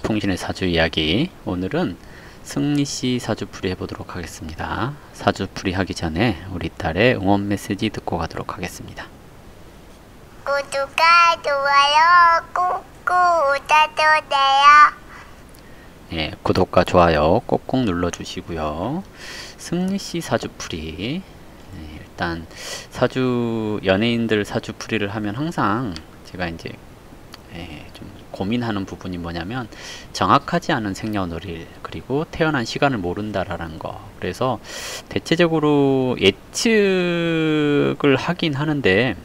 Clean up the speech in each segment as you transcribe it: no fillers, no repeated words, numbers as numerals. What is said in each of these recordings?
풍신의 사주 이야기. 오늘은 승리씨 사주풀이 해보도록 하겠습니다. 사주풀이 하기 전에 우리 딸의 응원 메시지 듣고 가도록 하겠습니다. 구독과 좋아요 꾹꾹 눌러주세요. 예, 구독과 좋아요 꼭꼭 눌러주시고요. 승리씨 사주풀이. 일단 연예인들 사주풀이를 하면 항상 제가 이제 좀 고민하는 부분이 뭐냐면 정확하지 않은 생년월일 그리고 태어난 시간을 모른다라는 거. 그래서 대체적으로 예측을 하긴 하는데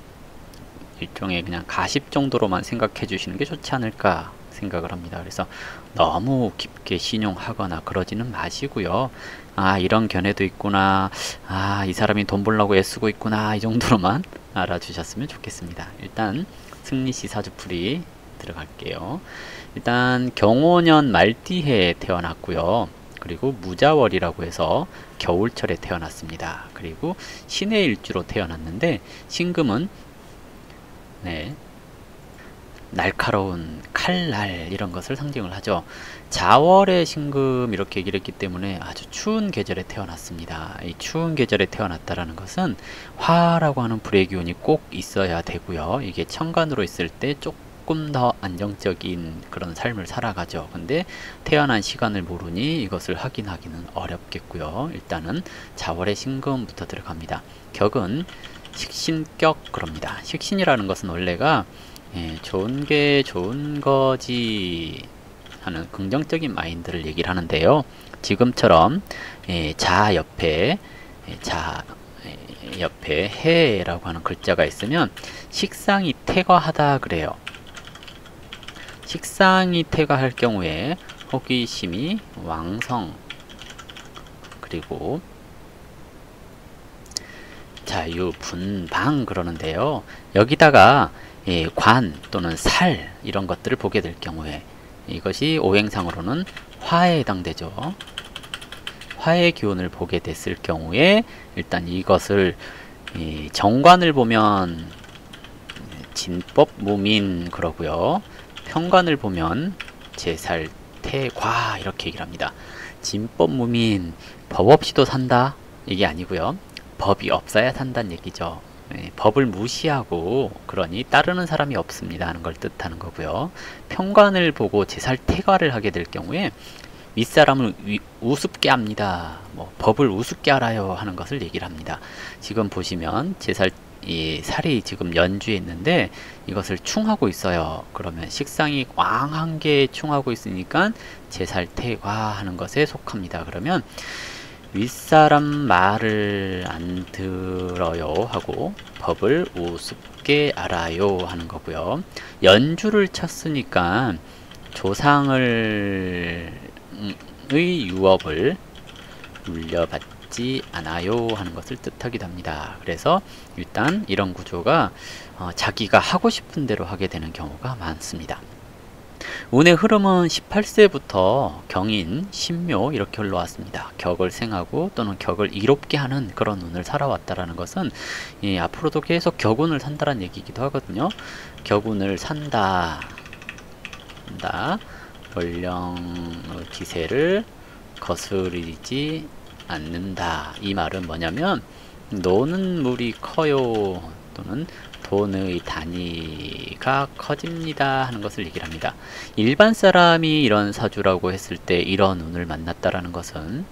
일종의 그냥 가십 정도로만 생각해 주시는 게 좋지 않을까 생각을 합니다. 그래서 너무 깊게 신용하거나 그러지는 마시고요. 아, 이런 견해도 있구나, 아, 이 사람이 돈 벌려고 애쓰고 있구나, 이 정도로만 알아주셨으면 좋겠습니다. 일단 승리씨 사주풀이 들어갈게요. 일단 경호년 말띠해에 태어났고요. 그리고 무자월이라고 해서 겨울철에 태어났습니다. 그리고 신의 일주로 태어났는데 신금은 날카로운 칼날 이런 것을 상징을 하죠. 자월의 신금 이렇게 얘기를 했기 때문에 아주 추운 계절에 태어났습니다. 이 추운 계절에 태어났다라는 것은 화라고 하는 불의 기운이 꼭 있어야 되고요. 이게 천간으로 있을 때 조금 더 안정적인 그런 삶을 살아가죠. 근데 태어난 시간을 모르니 이것을 확인하기는 어렵겠고요. 일단은 자월의 신금부터 들어갑니다. 격은 식신격 그럽니다. 식신이라는 것은 원래가 좋은 게 좋은 거지 하는 긍정적인 마인드를 얘기를 하는데요. 지금처럼 자 옆에 해라고 하는 글자가 있으면 식상이 퇴과하다 그래요. 식상이 퇴과할 경우에 호기심이 왕성 그리고 자유 분방 그러는데요. 여기다가 관 또는 살 이런 것들을 보게 될 경우에 이것이 오행상으로는 화에 해당되죠. 화의 기운을 보게 됐을 경우에 일단 이것을 정관을 보면 진법 무민 그러고요. 편관을 보면 제살태과 이렇게 얘기를 합니다. 진법 무민, 법 없이도 산다 이게 아니고요. 법이 없어야 산다는 얘기죠. 법을 무시하고 그러니 따르는 사람이 없습니다 하는 걸 뜻하는 거고요. 편관을 보고 제살태과를 하게 될 경우에 윗사람을 우습게 합니다. 법을 우습게 알아요 하는 것을 얘기를 합니다. 지금 보시면 살이 지금 연주에 있는데 이것을 충하고 있어요. 그러면 식상이 꽝한 게 충하고 있으니까 제살태과 하는 것에 속합니다. 그러면 윗사람 말을 안 들어요 하고 법을 우습게 알아요 하는 거고요. 연주를 쳤으니까 조상의 유업을 물려받지 않아요 하는 것을 뜻하기도 합니다. 그래서 일단 이런 구조가 자기가 하고 싶은 대로 하게 되는 경우가 많습니다. 운의 흐름은 18세부터 경인, 신묘 이렇게 흘러왔습니다. 격을 생하고 또는 격을 이롭게 하는 그런 운을 살아왔다라는 것은 앞으로도 계속 격운을 산다는 얘기이기도 하거든요. 격운을 산다. 원령 기세를 거스르지 않는다. 이 말은 뭐냐면 노는 물이 커요 또는 돈의 단위가 커집니다 하는 것을 얘기를 합니다. 일반 사람이 이런 사주라고 했을 때 이런 운을 만났다라는 것은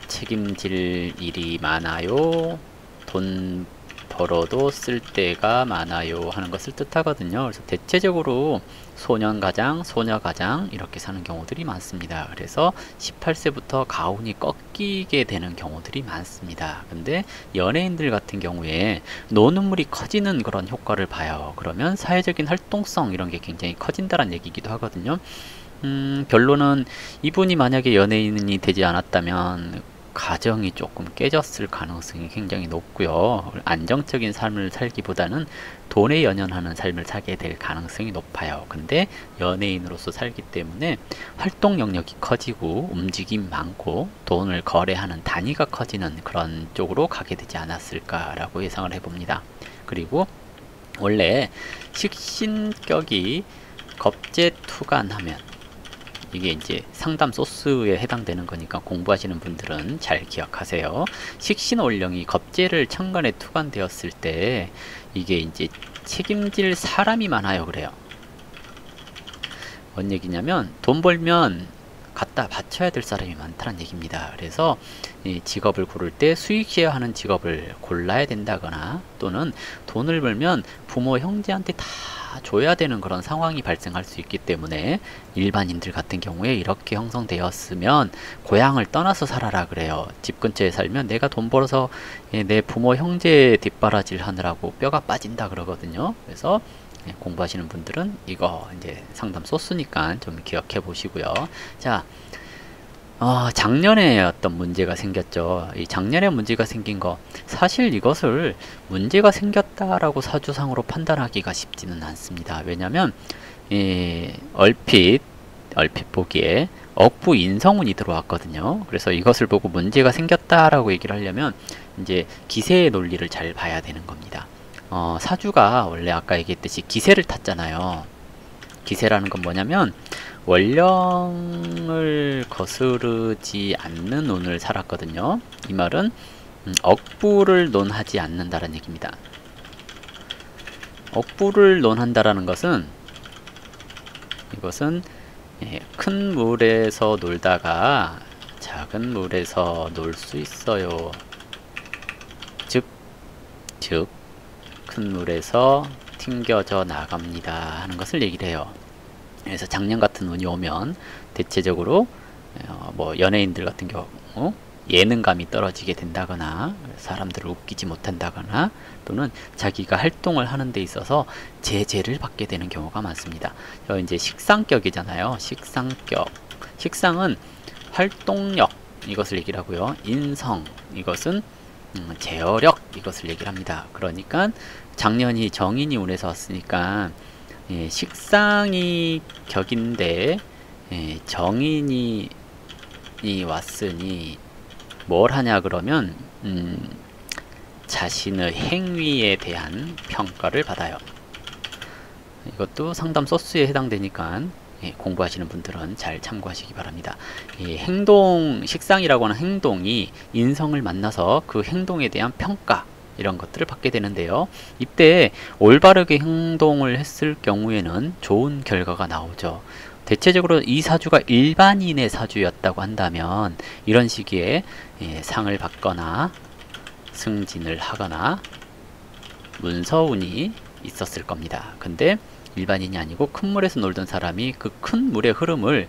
책임질 일이 많아요, 돈 벌어도 쓸 데가 많아요 하는 것을 뜻하거든요. 그래서 대체적으로 소년가장, 소녀가장 이렇게 사는 경우들이 많습니다. 그래서 18세부터 가운이 꺾이게 되는 경우들이 많습니다. 근데 연예인들 같은 경우에 노는 물이 커지는 그런 효과를 봐요. 그러면 사회적인 활동성 이런 게 굉장히 커진다는 얘기이기도 하거든요. 결론은 이분이 만약에 연예인이 되지 않았다면 가정이 조금 깨졌을 가능성이 굉장히 높고요. 안정적인 삶을 살기보다는 돈에 연연하는 삶을 살게 될 가능성이 높아요. 근데 연예인으로서 살기 때문에 활동 영역이 커지고 움직임 많고 돈을 거래하는 단위가 커지는 그런 쪽으로 가게 되지 않았을까라고 예상을 해봅니다. 그리고 원래 식신격이 겁제 투간하면 이게 이제 상담 소스에 해당되는 거니까 공부하시는 분들은 잘 기억하세요. 식신올령이 겁제를 천간에 투간되었을 때 이게 이제 책임질 사람이 많아요. 그래요. 뭔 얘기냐면 돈 벌면 갖다 바쳐야 될 사람이 많다는 얘기입니다. 그래서 이 직업을 고를 때 수익해야 하는 직업을 골라야 된다거나 또는 돈을 벌면 부모 형제한테 다 줘야 되는 그런 상황이 발생할 수 있기 때문에 일반인들 같은 경우에 이렇게 형성되었으면 고향을 떠나서 살아라 그래요. 집 근처에 살면 내가 돈 벌어서 내 부모 형제 뒷바라지를 하느라고 뼈가 빠진다 그러거든요. 그래서 공부하시는 분들은 이거 이제 상담 소스니까 좀 기억해 보시고요. 자, 작년에 어떤 문제가 생겼죠. 이 작년에 문제가 생긴 거 사실 이것을 문제가 생겼다라고 사주상으로 판단하기가 쉽지는 않습니다. 왜냐면 얼핏 보기에 억부 인성운이 들어왔거든요. 그래서 이것을 보고 문제가 생겼다라고 얘기를 하려면 이제 기세의 논리를 잘 봐야 되는 겁니다. 사주가 원래 아까 얘기했듯이 기세를 탔잖아요. 기세라는 건 뭐냐면 원령을 거스르지 않는 운을 살았거든요. 이 말은 억부를 논하지 않는다는 얘기입니다. 억부를 논한다라는 것은 이것은 큰 물에서 놀다가 작은 물에서 놀 수 있어요. 즉 큰 물에서 튕겨져 나갑니다 하는 것을 얘기를 해요. 그래서 작년 같은 운이 오면 대체적으로 뭐 연예인들 같은 경우 예능감이 떨어지게 된다거나 사람들을 웃기지 못한다거나 또는 자기가 활동을 하는 데 있어서 제재를 받게 되는 경우가 많습니다. 이제 식상격이잖아요. 식상격. 식상은 활동력 이것을 얘기를 하고요. 인성 이것은 제어력 이것을 얘기를 합니다. 그러니까 작년이 정인이 운에서 왔으니까 식상이 격인데 정인이 왔으니 뭘 하냐 그러면 자신의 행위에 대한 평가를 받아요. 이것도 상담 소스에 해당되니까 공부하시는 분들은 잘 참고하시기 바랍니다. 식상이라고 하는 행동이 인성을 만나서 그 행동에 대한 평가 이런 것들을 받게 되는데요. 이때 올바르게 행동을 했을 경우에는 좋은 결과가 나오죠. 대체적으로 이 사주가 일반인의 사주였다고 한다면 이런 시기에 상을 받거나 승진을 하거나 문서운이 있었을 겁니다. 근데 일반인이 아니고 큰 물에서 놀던 사람이 그 큰 물의 흐름을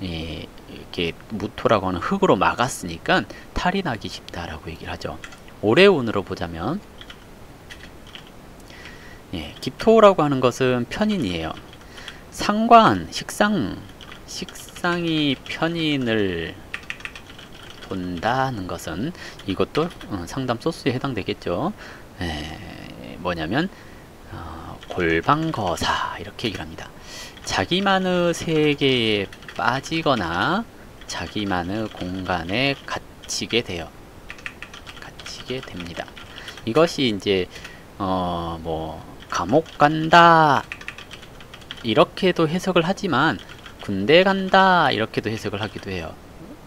이렇게 무토라고 하는 흙으로 막았으니까 탈이 나기 쉽다라고 얘기를 하죠. 올해 운으로 보자면 기토라고 하는 것은 편인이에요. 상관, 식상이 편인을 본다는 것은 이것도 상담 소스에 해당되겠죠. 뭐냐면 골방거사 이렇게 얘기를 합니다. 자기만의 세계에 빠지거나 자기만의 공간에 갇히게 돼요. 갇히게 됩니다. 이것이 이제 뭐 감옥 간다 이렇게도 해석을 하지만 군대 간다 이렇게도 해석을 하기도 해요.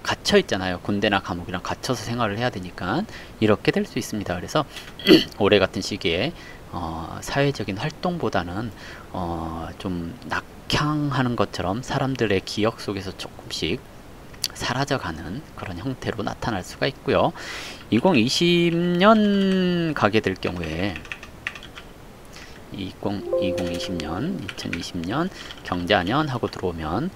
갇혀 있잖아요. 군대나 감옥이랑 갇혀서 생활을 해야 되니까 이렇게 될 수 있습니다. 그래서 올해 같은 시기에 사회적인 활동보다는 좀 낙향하는 것처럼 사람들의 기억 속에서 조금씩 사라져가는 그런 형태로 나타날 수가 있고요. 2020년 가게 될 경우에 2020년 경자년 하고 들어오면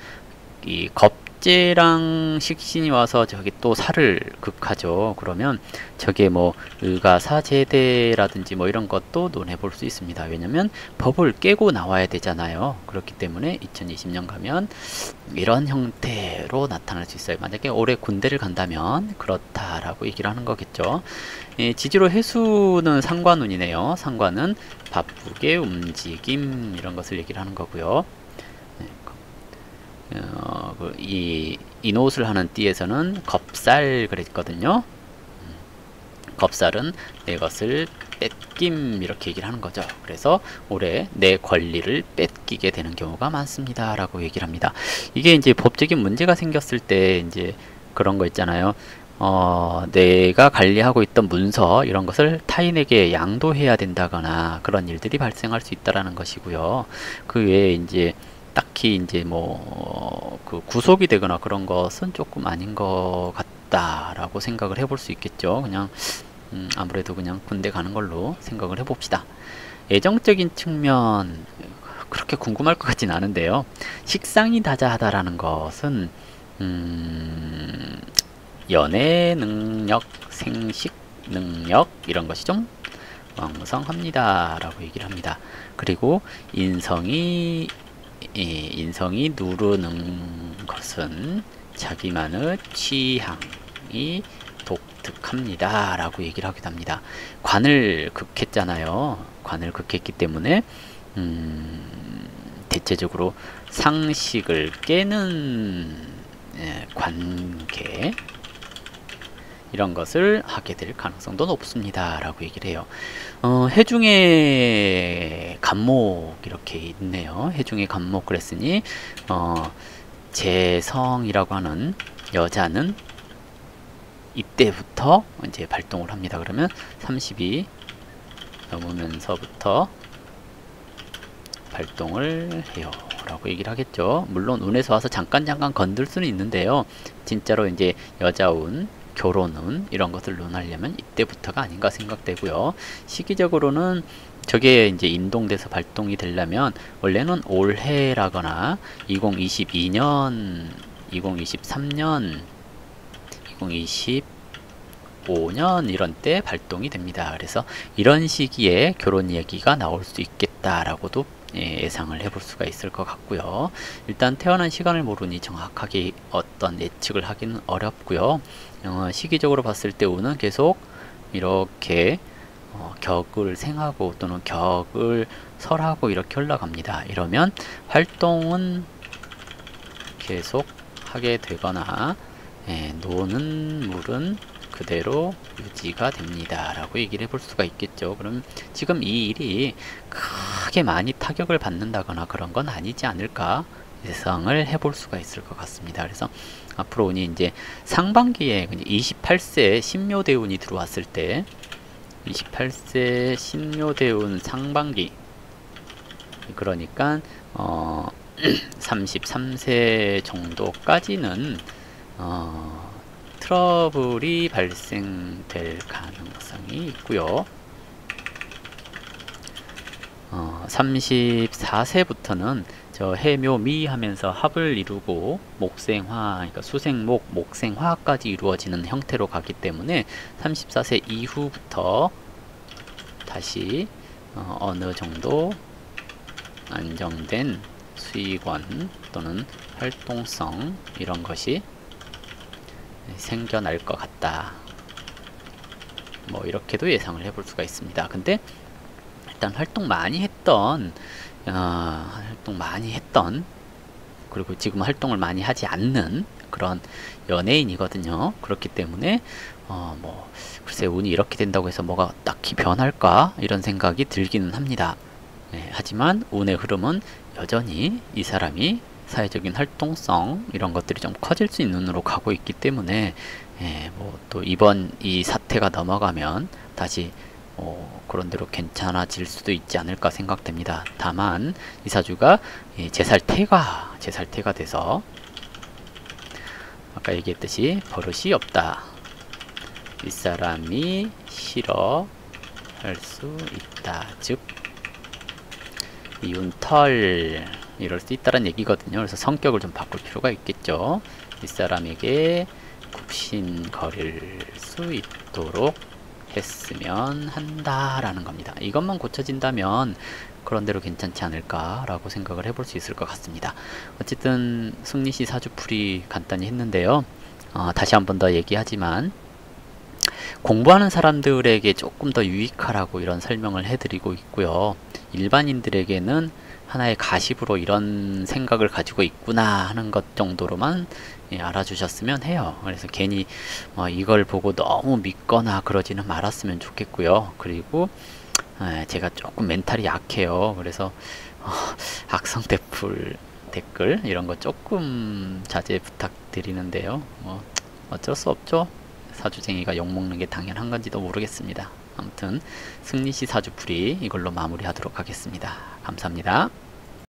이 겁재랑 식신이 와서 저기 또 살을 극하죠. 그러면 저게 뭐 의가사제대라든지 뭐 이런 것도 논해 볼 수 있습니다. 왜냐면 법을 깨고 나와야 되잖아요. 그렇기 때문에 2020년 가면 이런 형태로 나타날 수 있어요. 만약에 올해 군대를 간다면 그렇다라고 얘기를 하는 거겠죠. 지지로 해수는 상관운이네요. 상관은 바쁘게 움직임 이런 것을 얘기를 하는 거고요. 이 인옷을 하는 띠에서는 겁살 그랬거든요. 겁살은 내 것을 뺏김 이렇게 얘기를 하는 거죠. 그래서 올해 내 권리를 뺏기게 되는 경우가 많습니다 라고 얘기를 합니다. 이게 이제 법적인 문제가 생겼을 때 이제 그런 거 있잖아요. 내가 관리하고 있던 문서 이런 것을 타인에게 양도해야 된다거나 그런 일들이 발생할 수 있다라는 것이고요. 그 외에 이제 딱히 이제 그 구속이 되거나 그런 것은 조금 아닌 것 같다라고 생각을 해볼 수 있겠죠. 그냥 아무래도 그냥 군대 가는 걸로 생각을 해봅시다. 애정적인 측면 그렇게 궁금할 것 같진 않은데요. 식상이 다자하다라는 것은 연애 능력, 생식 능력 이런 것이 좀 왕성합니다 라고 얘기를 합니다. 그리고 인성이 누르는 것은 자기만의 취향이 독특합니다 라고 얘기를 하기도 합니다. 관을 극했잖아요. 관을 극했기 때문에 대체적으로 상식을 깨는 관계 이런 것을 하게 될 가능성도 높습니다 라고 얘기를 해요. 해중의 간목 이렇게 있네요. 해중의 간목 그랬으니 재성이라고 하는 여자는 이때부터 이제 발동을 합니다. 그러면 30이 넘으면서부터 발동을 해요 라고 얘기를 하겠죠. 물론 운에서 와서 잠깐 건들 수는 있는데요. 진짜로 이제 여자운, 결혼운 이런 것을 논하려면 이때부터가 아닌가 생각되고요. 시기적으로는 저게 이제 인동돼서 발동이 되려면 원래는 올해라거나 2022년, 2023년, 2025년 이런 때 발동이 됩니다. 그래서 이런 시기에 결혼 얘기가 나올 수 있겠다라고도 예상을 해볼 수가 있을 것 같고요. 일단 태어난 시간을 모르니 정확하게 어떤 예측을 하기는 어렵고요. 시기적으로 봤을 때 운은 계속 이렇게 격을 생하고 또는 격을 설하고 이렇게 올라갑니다. 이러면 활동은 계속 하게 되거나 노는 물은 그대로 유지가 됩니다 라고 얘기를 해볼 수가 있겠죠. 그럼 지금 이 일이 크게 많이 타격을 받는다거나 그런 건 아니지 않을까 예상을 해볼 수가 있을 것 같습니다. 그래서 앞으로 운이 이제 상반기에 28세 신묘대운이 들어왔을 때 28세 신묘대운 상반기 그러니까 33세 정도까지는 트러블이 발생될 가능성이 있고요. 34세부터는 저 해묘미 하면서 합을 이루고 목생화, 그러니까 수생목, 목생화까지 이루어지는 형태로 가기 때문에 34세 이후부터 다시 어느 정도 안정된 수익원 또는 활동성 이런 것이 생겨날 것 같다. 뭐 이렇게도 예상을 해볼 수가 있습니다. 근데 일단 활동 많이 했던 그리고 지금 활동을 많이 하지 않는 그런 연예인이거든요. 그렇기 때문에 뭐 글쎄 운이 이렇게 된다고 해서 뭐가 딱히 변할까 이런 생각이 들기는 합니다. 하지만 운의 흐름은 여전히 이 사람이 사회적인 활동성 이런 것들이 좀 커질 수 있는 눈으로 가고 있기 때문에 뭐 또 이번 이 사태가 넘어가면 다시 그런 대로 괜찮아질 수도 있지 않을까 생각됩니다. 다만 이 사주가 제살태가 돼서 아까 얘기했듯이 버릇이 없다. 윗사람이 싫어할 수 있다. 즉 미운털 이럴 수 있다는 얘기거든요. 그래서 성격을 좀 바꿀 필요가 있겠죠. 윗사람에게 굽신거릴 수 있도록 했으면 한다라는 겁니다. 이것만 고쳐진다면 그런 대로 괜찮지 않을까 라고 생각을 해볼 수 있을 것 같습니다. 어쨌든 승리시 사주풀이 간단히 했는데요. 다시 한 번 더 얘기하지만 공부하는 사람들에게 조금 더 유익하라고 이런 설명을 해드리고 있고요. 일반인들에게는 하나의 가십으로 이런 생각을 가지고 있구나 하는 것 정도로만 알아주셨으면 해요. 그래서 괜히 이걸 보고 너무 믿거나 그러지는 말았으면 좋겠고요. 그리고 제가 조금 멘탈이 약해요. 그래서 악성대풀 댓글 이런 거 조금 자제 부탁드리는데요. 어쩔 수 없죠. 사주쟁이가 욕먹는 게 당연한 건지도 모르겠습니다. 아무튼 승리시 사주풀이 이걸로 마무리하도록 하겠습니다. 감사합니다.